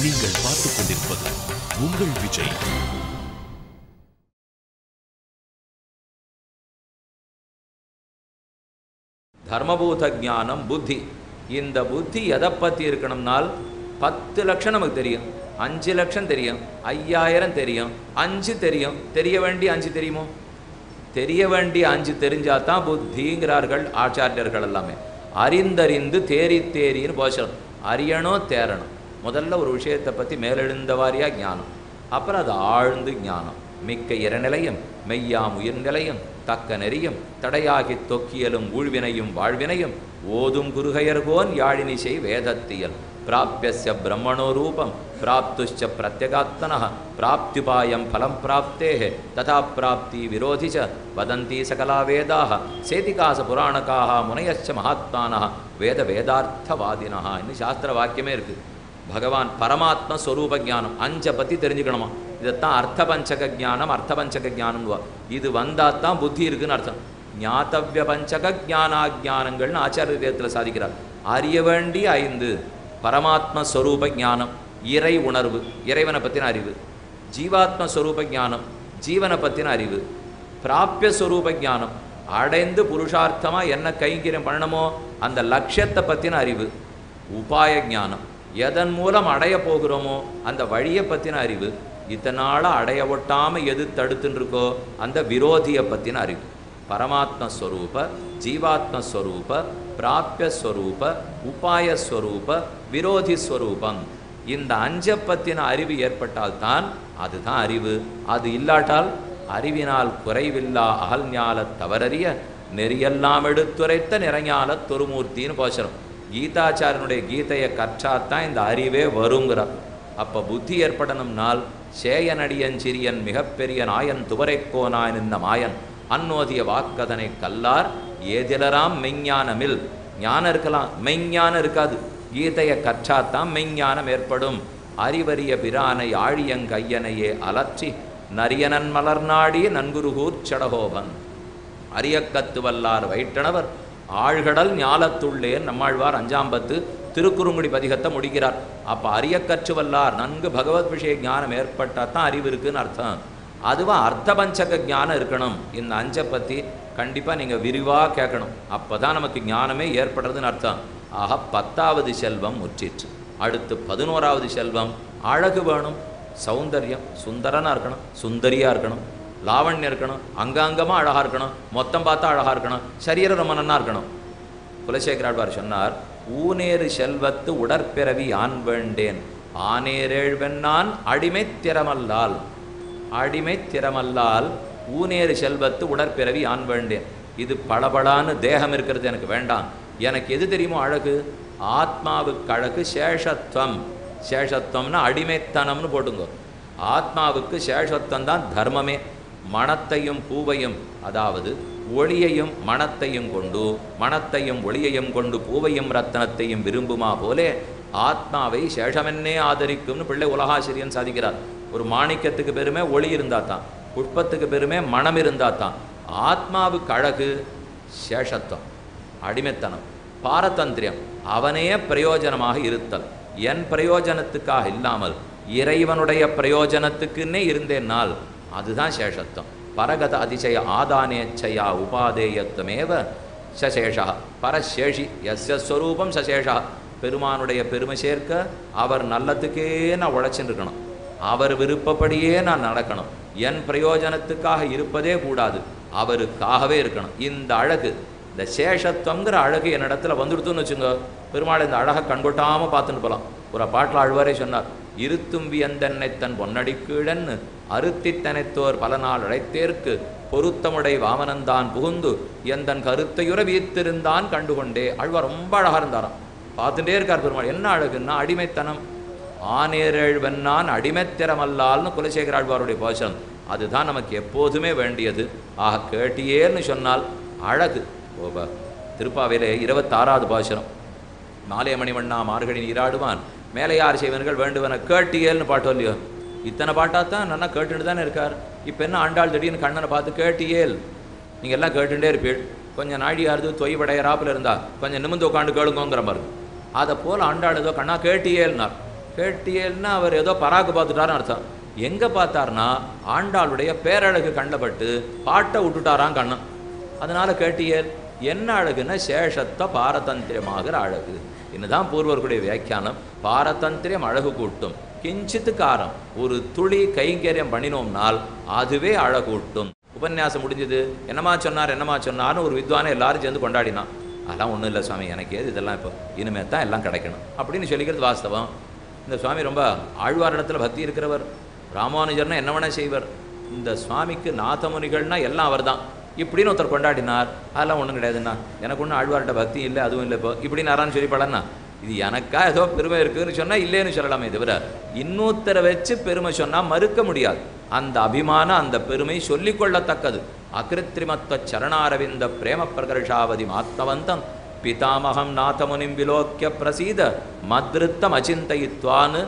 நீங்கள் பார்த்துக் கொண்டிருப்பது உங்கள் விஜய். தர்மபூத ஞானம் புத்தி. இந்த புத்தி எதை பற்றி இருக்கணும்னால் 10 லட்சம் நமக்கு தெரியும், 5 லட்சம் தெரியும், 5000 தெரியும், 5 தெரியும். தெரிய வேண்டிய 5 தெரியுமோ? தெரிய வேண்டிய 5 தெரிஞ்சாதான் புத்திங்கிறார்கள் ஆச்சாரியர்கள் எல்லாமே. அறிந்தறிந்து தேறி தேறின்னு போஷம். அறியணும் தேரணும். முதல்ல ஒரு விஷயத்தை பற்றி மேலெழுந்த வாரியா ஞானம், அப்புறம் அது ஆழ்ந்து ஞானம். மிக்க இரநிலையும் மெய்யாம் உயிர் நிலையும் தக்க நெறியும் தடையாகி தொக்கியலும் ஊழ்வினையும் வாழ்வினையும் ஓதும் குருகையர்கோன் யாழினிசை வேதத்தியல் பிராப்யஸ்ய பிரம்மணோ ரூபம் பிராப்துஷ்ச பிரத்யகாத்மனः பிராப்தியுபாயம் ஃபலம் பிராப்தேஹ ததா பிராப்தி விரோதி ச வதந்தி சகலா வேதாः சேதிகாச புராணகாः முனையச்ச மகாத்மானः வேத வேதார்த்தவாதினः. இன்னும் சாஸ்திர வாக்கியமே இருக்குது. பகவான் பரமாத்ம ஸ்வரூப ஞானம் 5 பற்றி தெரிஞ்சுக்கணுமா. இதைத்தான் அர்த்த பஞ்சக ஞானம், அர்த்த பஞ்சக ஞானம்வா. இது வந்தால் தான் புத்தி இருக்குன்னு அர்த்தம். ஞாத்தவ்ய பஞ்சக ஞானாஜானங்கள்னு ஆச்சாரிய தேவத்தில் சாதிக்கிறார். அறிய வேண்டிய 5: பரமாத்ம ஸ்வரூப ஞானம், இறை உணர்வு, இறைவனை பற்றின அறிவு; ஜீவாத்ம ஸ்வரூப ஞானம், ஜீவனை பற்றின அறிவு; பிராபிய ஸ்வரூப ஞானம், அடைந்து புருஷார்த்தமாக என்ன கைங்கரியம் பண்ணணுமோ அந்த லட்சியத்தை பற்றின அறிவு; உபாய ஞானம், எதன் மூலம் அடைய போகிறோமோ அந்த வழியை பற்றின அறிவு; இதனால் அடைய ஒட்டாமல் எது தடுத்துன்னு இருக்கோ அந்த விரோதியை பற்றின அறிவு. பரமாத்மஸ்வரூப, ஜீவாத்மஸ்வரூப, பிராபியஸ்வரூப, உபாயஸ்வரூப, விரோதிஸ்வரூபம். இந்த 5 பற்றின அறிவு ஏற்பட்டால்தான் அதுதான் அறிவு. அது இல்லாட்டால் அறிவினால் குறைவில்லா அகல்ஞால தவறறிய நெறியெல்லாம் எடுத்துரைத்த நிறைஞால தொருமூர்த்தின்னு போச்சரும். கீதாச்சாரியனுடைய கீதையை கற்றாத்தான் இந்த அறிவே வருங்கிறார். அப்போ புத்தி ஏற்படணும்னால் சேயனடியஞ்சிரியன் மிகப்பெரிய நாயன் துவரைக்கோனாய் நின்ன மாயன் அன்னோதிய வாக்கதனை கல்லார் ஏதிலராம் மெய்ஞானமில். ஞானம் இருக்கலாம், மெய்ஞானம் இருக்காது. கீதையை கற்றாத்தான் மெய்ஞானம் ஏற்படும். அறிவறிய பிரானை ஆழியங்கையனையே அலற்றி நரியனன் மலர்நாடி நன்குருகூர் சடகோபன். அரியக்கத்து வல்லார் வைட்டணவர் ஆழ்கடல் ஞாலத்துள்ளே நம்மாழ்வார் 5ஆம் பத்து திருக்குறுங்குடி பதிகத்தை முடிக்கிறார். அப்போ அரியக்கற்று வல்லார் நன்கு பகவத் விஷய ஞானம் ஏற்பட்டால் தான் அறிவு இருக்குன்னு அர்த்தம். அதுவும் அர்த்த பஞ்சக ஞானம் இருக்கணும். இந்த 5 பற்றி கண்டிப்பாக நீங்கள் விரிவாக கேட்கணும். அப்போ தான் நமக்கு ஞானமே ஏற்படுறதுன்னு அர்த்தம். ஆக 10வது செல்வம் முற்றிற்று. அடுத்து 11வது செல்வம் அழகு வேணும். சௌந்தர்யம், சுந்தரனாக இருக்கணும், சுந்தரியாக இருக்கணும், லாவண்யம் இருக்கணும், அங்கங்கமாக அழகாக இருக்கணும், மொத்தம் பார்த்தா அழகாக இருக்கணும், சரீரம் ரொம்ப நன்னா இருக்கணும். குலசேகராழ்வார் சொன்னார், ஊனேறு செல்வத்து உடற்பிறவி ஆண் வேண்டேன் ஆனேரேழ்வென்னான் அடிமை திறமல்லால். அடிமை திறமல்லால் ஊனேறு செல்வத்து உடற்பிறவி ஆண் வேண்டேன். இது பளபளான்னு தேகம் இருக்கிறது எனக்கு வேண்டாம். எனக்கு எது தெரியுமோ அழகு? ஆத்மாவுக்கு அழகு சேஷத்துவம். சேஷத்துவம்னா அடிமைத்தனம்னு போட்டுங்க. ஆத்மாவுக்கு சேஷத்துவம் தான் தர்மமே. மணத்தையும் பூவையும், அதாவது ஒளியையும் மணத்தையும் கொண்டு, மணத்தையும் ஒளியையும் கொண்டு பூவையும் ரத்தனத்தையும் விரும்புமா போலே ஆத்மாவை சேஷமென்னே ஆதரிக்கும்னு பிள்ளை உலகாசிரியன் சாதிக்கிறார். ஒரு மாணிக்கத்துக்கு பெருமை ஒளி இருந்தால் தான், புஷ்பத்துக்கு பெருமை மனம் இருந்தால் தான். ஆத்மாவுக்கு அழகு சேஷத்துவம், அடிமைத்தனம், பாரதந்திரியம், அவனே பிரயோஜனமாக இருத்தல். என் பிரயோஜனத்துக்காக இல்லாமல் இறைவனுடைய பிரயோஜனத்துக்குன்னே இருந்தேன்னால் அதுதான் சேஷத்துவம். பரகத அதிசய ஆதானேச்சையா உபாதேயத்துவமேவ சசேஷா பரசேஷி எஸ்ய ஸ்வரூபம் சசேஷா. பெருமானுடைய பெருமை சேர்க்க அவர் நல்லத்துக்கே நான் உழைச்சின்னு இருக்கணும், அவர் விருப்பப்படியே நான் நடக்கணும். என் பிரயோஜனத்துக்காக இருப்பதே கூடாது, அவருக்காகவே இருக்கணும். இந்த அழகு, இந்த சேஷத்துவங்கிற அழகு என்னிடத்துல வந்துடுத்துன்னு வச்சுங்க, பெருமாள் இந்த அழகை கண்கொட்டாமல் பார்த்துன்னு போகலாம். ஒரு பாட்டில் ஆழ்வாரே சொன்னார், இருத்தும்பி எந்தென்னை தன் பொன்னடிக்கீழன்னு அறுத்தித்தனைத்தோர் பல நாள் அழைத்தேற்கு பொருத்தமுடை வாமனந்தான் புகுந்து எந்தன் கருத்தையுற வீத்திருந்தான் கண்டுகொண்டே. ஆழ்வார் ரொம்ப அழகாக இருந்தாராம், பார்த்துட்டே இருக்கார் பெருமாள். என்ன அழகுன்னா அடிமைத்தனம். ஆனேரேழ்வென்னான் அடிமைத்திறமல்லால்னு குலசேகர ஆழ்வாருடைய பாசனம். அதுதான் நமக்கு எப்போதுமே வேண்டியது. ஆக கேட்டியேன்னு சொன்னால் அழகு. திருப்பாவையிலே 26வது பாசனம், மாலே மணிவண்ணா மார்கழி நீராடுவான் மேலையார் செய்வன்கள் வேண்டுவன கேட்டியேல்னு பாட்டோ இல்லையோ. இத்தனை பாட்டாத்தான் நல்லா கேட்டுட்டு தானே இருக்கார். இப்போ என்ன ஆண்டாள் திடீர்னு கண்ணனை பார்த்து கேட்டியேல், நீங்கள் எல்லாம் கேட்டுட்டே இருப்பீள். கொஞ்சம் நாழியாருது தொய்வடையராப்பில் இருந்தால் கொஞ்சம் நிமிந்து உட்காந்து கேளுங்கோங்கிற மாதிரி. அதை போல் ஆண்டாள் ஏதோ கண்ணா கேட்டியேல்னார். கேட்டியல்னா அவர் ஏதோ பராக்கு பார்த்துட்டாருன்னு அர்த்தம். எங்கே பார்த்தார்னா ஆண்டாளுடைய பேரழகு கண்டப்பட்டு பாட்டை விட்டுட்டாராம் கண்ணன். அதனால் கேட்டியல் என்ன அழகுன்னா சேஷத்த பாரதந்திரியமாகிற அழகு. இன்னுதான் பூர்வர்களுடைய வியாக்கியானம். பாரதந்திரியம் அழகு கூட்டும், கிஞ்சித்து காரம், ஒரு துளி கைங்கரியம் பண்ணினோம்னால் அதுவே அழகூட்டும். உபன்யாசம் முடிஞ்சது, என்னமா சொன்னார்னு ஒரு வித்வானை எல்லாரும் சேர்ந்து கொண்டாடினான். அதெல்லாம் ஒன்றும் இல்லை சுவாமி, எனக்கு ஏது இதெல்லாம் இப்போ இனிமேல் தான் எல்லாம் கிடைக்கணும் அப்படின்னு சொல்லிக்கிறது வாஸ்தவம். இந்த சுவாமி ரொம்ப ஆழ்வார் இடத்துல பக்தி இருக்கிறவர். ராமானுஜர்னா என்ன வேணா செய்வர். இந்த சுவாமிக்கு நாதமுனிகள்னா எல்லாம் அவர் தான் இப்படின்னு ஒருத்தர் கொண்டாடினார். அதெல்லாம் ஒன்றும் கிடையாதுண்ணா, எனக்கு ஒன்றும் ஆழ்வார்கிட்ட பக்தி இல்லை, அதுவும் இல்லை இப்போ இப்படின்னு யாரான்னு சொல்லி படன்னா இது எனக்கா ஏதோ பெருமை இருக்குதுன்னு சொன்னால் இல்லைன்னு சொல்லலாமே தவிர இன்னொருத்தரை வச்சு பெருமை சொன்னால் மறுக்க முடியாது. அந்த அபிமானம், அந்த பெருமை சொல்லிக்கொள்ளத்தக்கது. அகிருத்திரிமத்வ சரணாரவிந்த பிரேம பிரகர்ஷாவதி ஆத்மவந்தம் பிதாமகம் நாதமுனிம் விலோக்கிய பிரசீத மத்ருத்தம் அச்சிந்தயித்வான்னு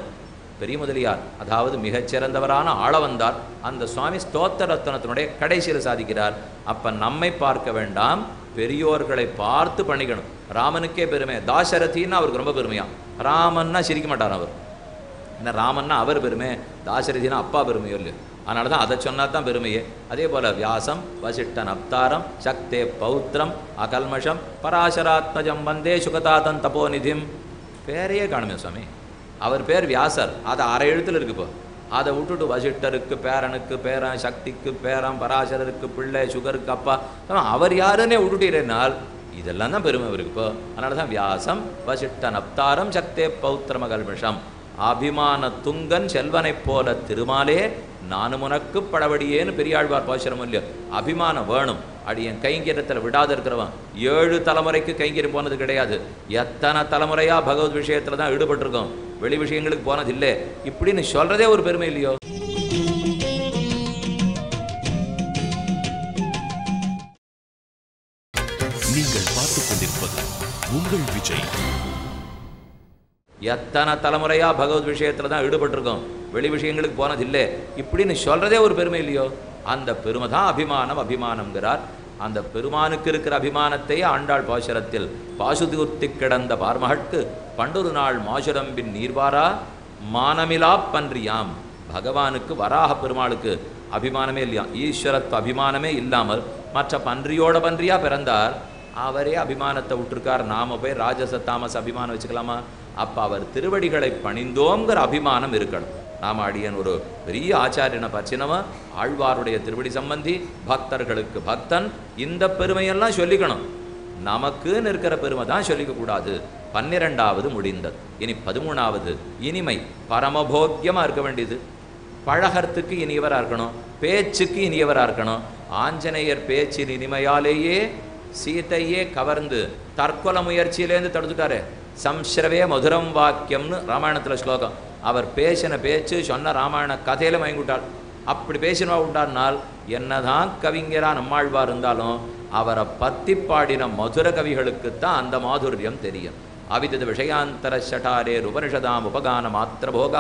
பெரிய முதலியார், அதாவது மிகச்சிறந்தவரான ஆளவந்தார் அந்த சுவாமி ஸ்தோத்திர ரத்னத்தினுடைய கடைசியில் சாதிக்கிறார். அப்போ நம்மை பார்க்க வேண்டாம், பெரியோர்களை பார்த்து பண்ணிக்கணும். ராமனுக்கே பெருமை, தாசரதின்னா அவருக்கு ரொம்ப பெருமையாம். ராமன்னா சிரிக்க மாட்டார் அவர், என்ன ராமன்னா அவர் பெருமை, தாசரதினா அப்பா பெருமையோ இல்லையோ. அதனால தான் அதை சொன்னால் தான் பெருமையே. அதே போல் வியாசம் வசிஷ்டன் அப்தாரம் சக்தே பௌத்திரம் அகல்மஷம் பராசராத்மஜம் வந்தே சுகதாதன் தபோநிதிம். பேரையே காணுமே சுவாமி, அவர் பேர் வியாசர், அது அரை எழுத்தில் இருக்கு. இப்போ அதை விட்டுட்டு வசிஷ்டருக்கு பேரனுக்கு பேரன், சக்திக்கு பேரன், பராசரருக்கு பிள்ளை, சுகருக்கு அப்பா, அவர் யாருன்னே விட்டுட்டீரனால் இதெல்லாம் தான் பெருமை அவருக்கு. இப்போ அதனால தான் வியாசம் வசிஷ்டன் அப்தாரம் சக்தே பௌத்திரம் அகல்மஷம் அபிமான துங்கன் செல்வனைப் போல திருமாலே நானும் உனக்கு படவடியேன்னு பெரியாழ்வார் பாசுரம் இல்லையோ. அபிமானம் வேணும். அடி என் கைங்கரியத்தில் விடாது இருக்கிறவன் 7 தலைமுறைக்கு கைங்கரியம் போனது கிடையாது. எத்தனை தலைமுறையாக பகவத் விஷயத்தில் தான் ஈடுபட்டிருக்கோம், வெளி விஷயங்களுக்கு போனதில்லை இப்படின்னு சொல்கிறதே ஒரு பெருமை இல்லையோ. நீங்கள் பார்த்துக் கொண்டிருப்பது உங்கள் விஜய். எத்தனை தலைமுறையாக பகவத் விஷயத்தில் தான் ஈடுபட்டிருக்கோம், வெளி விஷயங்களுக்கு போனதில்லை இப்படின்னு சொல்கிறதே ஒரு பெருமை இல்லையோ. அந்த பெருமை தான் அபிமானம். அபிமானம்ங்கிறார். அந்த பெருமானுக்கு இருக்கிற அபிமானத்தை ஆண்டாள் பாசுரத்தில் பாசுதூர்த்தி கிடந்த பார்மகட்கு பண்டொரு நாள் மாசுரம்பின் நீர்வாரா மானமிலா பன்றியாம். பகவானுக்கு வராக பெருமாளுக்கு அபிமானமே இல்லையா, ஈஸ்வரத்துவ அபிமானமே இல்லாமல் மற்ற பன்றியோட பன்றியாக பிறந்தார். அவரே அபிமானத்தை விட்டுருக்கார். நாம் போய் ராஜச தாமஸ் அபிமானம் வச்சுக்கலாமா? அப்போ அவர் திருவடிகளை பணிந்தோங்கிற அபிமானம் இருக்கணும். நாம் அடியன் ஒரு பெரிய ஆச்சாரியனை பற்றினவ, ஆழ்வாருடைய திருவடி சம்பந்தி, பக்தர்களுக்கு பக்தன், இந்த பெருமையெல்லாம் சொல்லிக்கணும். நமக்குன்னு இருக்கிற பெருமை தான் சொல்லிக்கக்கூடாது. 12வது முடிந்தது. இனி 13வது இனிமை. பரமபோக்கியமாக இருக்க வேண்டியது. பழகறதுக்கு இனியவராக இருக்கணும், பேச்சுக்கு இனியவராக இருக்கணும். ஆஞ்சநேயர் பேச்சின் இனிமையாலேயே சீதையே கவர்ந்து தற்கொலை முயற்சியிலேருந்து தடுத்துட்டாரு. சம்ஸ்ரவே மதுரம் வாக்கியம்னு ராமாயணத்தில் ஸ்லோகம். அவர் பேசின பேச்சு சொன்ன ராமாயண கதையில் மயங்கிவிட்டாள். அப்படி பேசினவா உண்டானால் என்னதான் கவிஞரா நம்மாழ்வார் இருந்தாலும் அவரை பத்தி பாடின மதுர கவிகளுக்குத்தான் அந்த மாதுரியம் தெரியும். அவிதித விஷயாந்தர ஷட்டாரே உபனிஷதாம் உபகான மாத்திர போக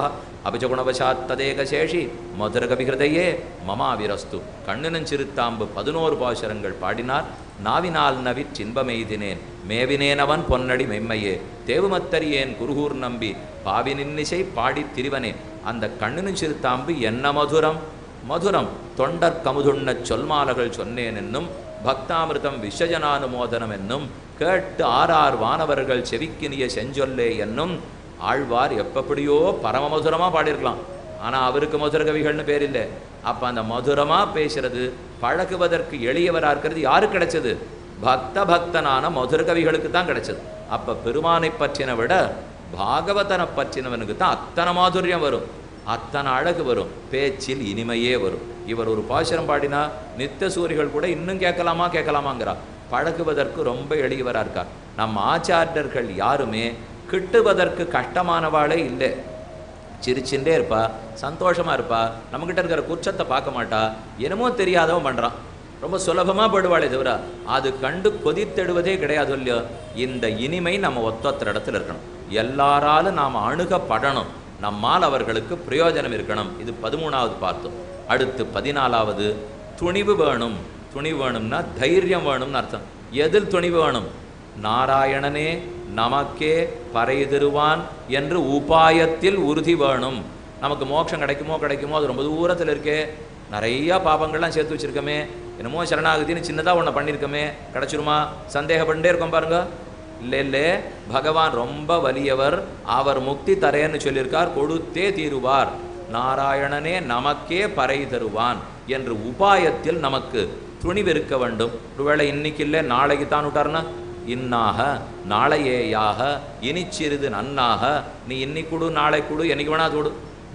அபிஜகுணவசாத்ததேக சேஷி மதுர கவிஹிருதையே மமாவிரஸ்து. கண்ணினன் சிறுத்தாம்பு 11 பாசுரங்கள் பாடினார். நாவினால் நவி சின்பமெய்தினேன் மேவினேனவன் பொன்னடி மெம்மையே தேவுமத்தரியேன் குருகூர் நம்பி பாவினின்னிசை பாடி திரிவனே. அந்த கண்ணினன் சிறுத்தாம்பு என்ன மதுரம் மதுரம். தொண்டர் கமுதுண்ண சொல்மாலகள் சொன்னேன் என்னும் பக்தாமிருதம் விஸ்வஜனானுமோதனம் என்னும் கேட்டு 6 வானவர்கள் செவிக்கினிய செஞ்சொல்லே என்னும். ஆழ்வார் எப்படியோ பரமமதுரமாக பாடியிருக்கலாம், ஆனால் அவருக்கு மதுர கவிகள்னு பேர் இல்லை. அப்போ அந்த மதுரமாக பேசுறது, பழகுவதற்கு எளியவராக இருக்கிறது யாருக்கு கிடைச்சது? பக்தனான மதுர கவிகளுக்கு தான் கிடைச்சது. அப்போ பெருமானை பற்றின விட பாகவதனை பற்றினவனுக்கு தான் அத்தனை மாதுரியம் வரும், அத்தனை அழகு வரும், பேச்சில் இனிமையே வரும். இவர் ஒரு பாசுரம் பாடினா நித்திய சூரிகள் கூட இன்னும் கேட்கலாமாங்கிறார். பழகுவதற்கு ரொம்ப எளியவராக இருக்கார். நம் ஆச்சாரியர்கள் யாருமே கிட்டுவதற்கு கஷ்டமானவாளே இல்லை. சிரிச்சுட்டே இருப்பா, சந்தோஷமாக இருப்பா, நம்மக்கிட்ட இருக்கிற குற்றத்தை பார்க்க மாட்டா, என்னமோ தெரியாதவன் பண்ணுறான், ரொம்ப சுலபமாக படுவாளே தவிர அது கண்டு கொதித்தெடுவதே கிடையாது இல்லையோ. இந்த இனிமை நம்ம ஒத்தொத்தர இடத்துல இருக்கணும். எல்லாராலும் நாம் அணுகப்படணும், நம்மால் அவர்களுக்கு பிரயோஜனம் இருக்கணும். இது 13வது பார்த்தோம். அடுத்து 14வது துணிவு வேணும். துணிவு வேணும்னா தைரியம் வேணும்னு அர்த்தம். எதில் துணிவு வேணும்? நாராயணனே நமக்கே பறை தருவான் என்று உபாயத்தில் உறுதி வேணும். நமக்கு மோட்சம் கிடைக்குமோ அது ரொம்ப தூரத்தில் இருக்கே, நிறையா பாபங்கள்லாம் சேர்த்து வச்சுருக்கோமே, என்னமோ சரணாகதின்னு சின்னதாக ஒன்று பண்ணியிருக்கோமே, கிடச்சிருமா சந்தேகப்பட்டே இருக்கோம் பாருங்க. இல்லை, பகவான் ரொம்ப வலியவர், அவர் முக்தி தரேன்னு சொல்லியிருக்கார், கொடுத்தே தீருவார். நாராயணனே நமக்கே பறை தருவான் என்று உபாயத்தில் நமக்கு துணிவிருக்க வேண்டும். ஒருவேளை இன்னைக்கு இல்லை நாளைக்கு தான் விட்டார்னா, இன்னாக நாளையேயாக இனி சிறிது நன்னாக, நீ இன்னைக்கு கொடு நாளை கொடு என்னைக்கு வேணா கொடு,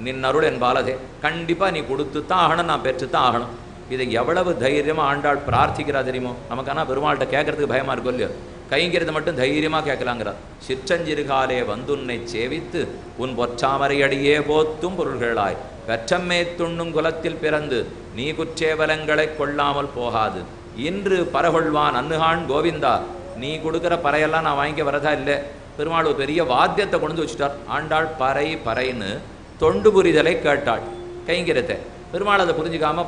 நின் அருள் என் பாலதே, கண்டிப்பாக நீ கொடுத்து தான் ஆகணும், நான் பெற்று தான் ஆகணும். இதை எவ்வளவு தைரியமாக ஆண்டாள் பிரார்த்திக்கிறா தெரியுமோ. நமக்கு ஆனால் பெருமாள்கிட்ட கேட்கறதுக்கு பயமாக இருக்கும் இல்லையோ, கைங்கிறது மட்டும் தைரியமாக கேட்கலாங்கிறார். சிற்றஞ்சிறுகாலே வந்துன்னை சேவித்து உன் பொற்றாமரை அடியே போத்தும் பொருள்களாய் பெற்றம்மே துண்ணும் குலத்தில் பிறந்து நீ குற்றேவலங்களை கொள்ளாமல் போகாது. இன்று பரகொள்வான் அன்னுகான் கோவிந்தா, நீ கொடுக்குற பறையெல்லாம் நான் வாங்கிக்க வரதா இல்லை. பெருமாள் ஒரு பெரிய வாத்தியத்தை கொண்டு வச்சுட்டார். ஆண்டாள் பறை பறைன்னு தொண்டு புரிதலை கேட்டாள் கைங்கிறத. பெருமாள் அதை புரிஞ்சுக்காம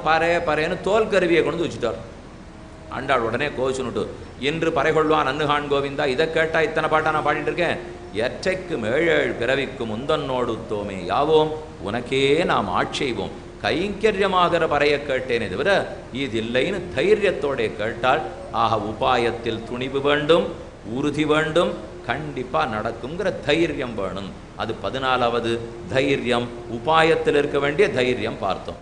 பறைன்னு தோல் கருவியை கொண்டு வச்சுட்டார். ஆண்டாள் உடனே கோச்சுனுட்டு, இன்று பறை கொள்வான் அன்னுகான் கோவிந்தா, இதை கேட்டா இத்தனை பாட்டா நான் பாடிட்டு இருக்கேன், எற்றைக்கும் 7 பிறவிக்கும் முந்தன்னோடு தோமே யாவோம் உனக்கே நாம் ஆட்செய்வோம், கைங்கரியமாகிற பறையை கேட்டேனே தவிர இதில்லைன்னு தைரியத்தோட கேட்டால். ஆக உபாயத்தில் துணிவு வேண்டும், உறுதி வேண்டும், கண்டிப்பாக நடக்குங்கிற தைரியம் வேணும். அது 14வது தைரியம், உபாயத்தில் இருக்க வேண்டிய தைரியம் பார்த்தோம்.